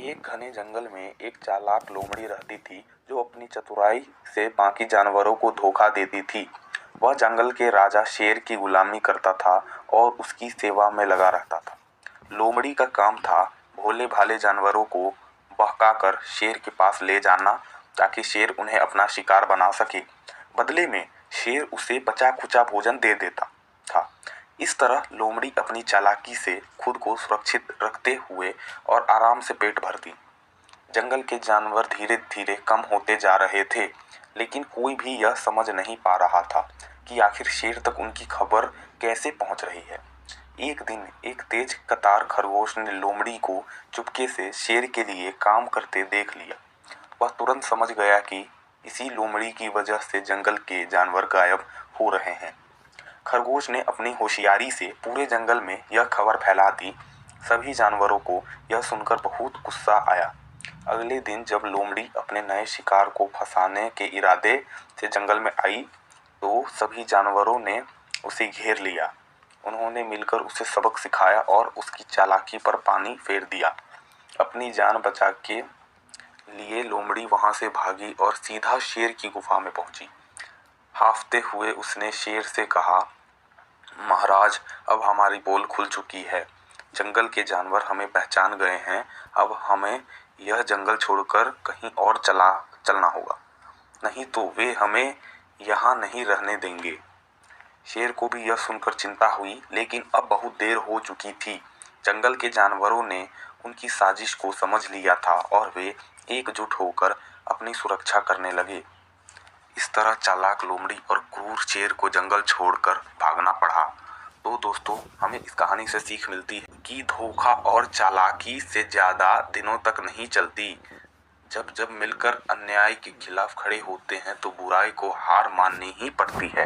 एक घने जंगल में एक चालाक लोमड़ी रहती थी जो अपनी चतुराई से बाकी जानवरों को धोखा देती थी। वह जंगल के राजा शेर की गुलामी करता था और उसकी सेवा में लगा रहता था। लोमड़ी का काम था भोले भाले जानवरों को बहकाकर शेर के पास ले जाना ताकि शेर उन्हें अपना शिकार बना सके। बदले में शेर उसे बचा खुचा भोजन दे देता था। इस तरह लोमड़ी अपनी चालाकी से खुद को सुरक्षित रखते हुए और आराम से पेट भरती। जंगल के जानवर धीरे धीरे कम होते जा रहे थे, लेकिन कोई भी यह समझ नहीं पा रहा था कि आखिर शेर तक उनकी खबर कैसे पहुंच रही है। एक दिन एक तेज कतार खरगोश ने लोमड़ी को चुपके से शेर के लिए काम करते देख लिया। वह तुरंत समझ गया कि इसी लोमड़ी की वजह से जंगल के जानवर गायब हो रहे हैं। खरगोश ने अपनी होशियारी से पूरे जंगल में यह खबर फैला दी। सभी जानवरों को यह सुनकर बहुत गुस्सा आया। अगले दिन जब लोमड़ी अपने नए शिकार को फंसाने के इरादे से जंगल में आई तो सभी जानवरों ने उसे घेर लिया। उन्होंने मिलकर उसे सबक सिखाया और उसकी चालाकी पर पानी फेर दिया। अपनी जान बचा के लिए लोमड़ी वहां से भागी और सीधा शेर की गुफा में पहुंची। हांफते हुए उसने शेर से कहा, महाराज, अब हमारी पोल खुल चुकी है। जंगल के जानवर हमें पहचान गए हैं। अब हमें यह जंगल छोड़कर कहीं और चलना होगा, नहीं तो वे हमें यहाँ नहीं रहने देंगे। शेर को भी यह सुनकर चिंता हुई, लेकिन अब बहुत देर हो चुकी थी। जंगल के जानवरों ने उनकी साजिश को समझ लिया था और वे एकजुट होकर अपनी सुरक्षा करने लगे। इस तरह चालाक लोमड़ी और क्रूर शेर को जंगल छोड़कर भागना पड़ा। तो दोस्तों, हमें इस कहानी से सीख मिलती है कि धोखा और चालाकी से ज्यादा दिनों तक नहीं चलती। जब मिलकर अन्याय के खिलाफ खड़े होते हैं तो बुराई को हार माननी ही पड़ती है।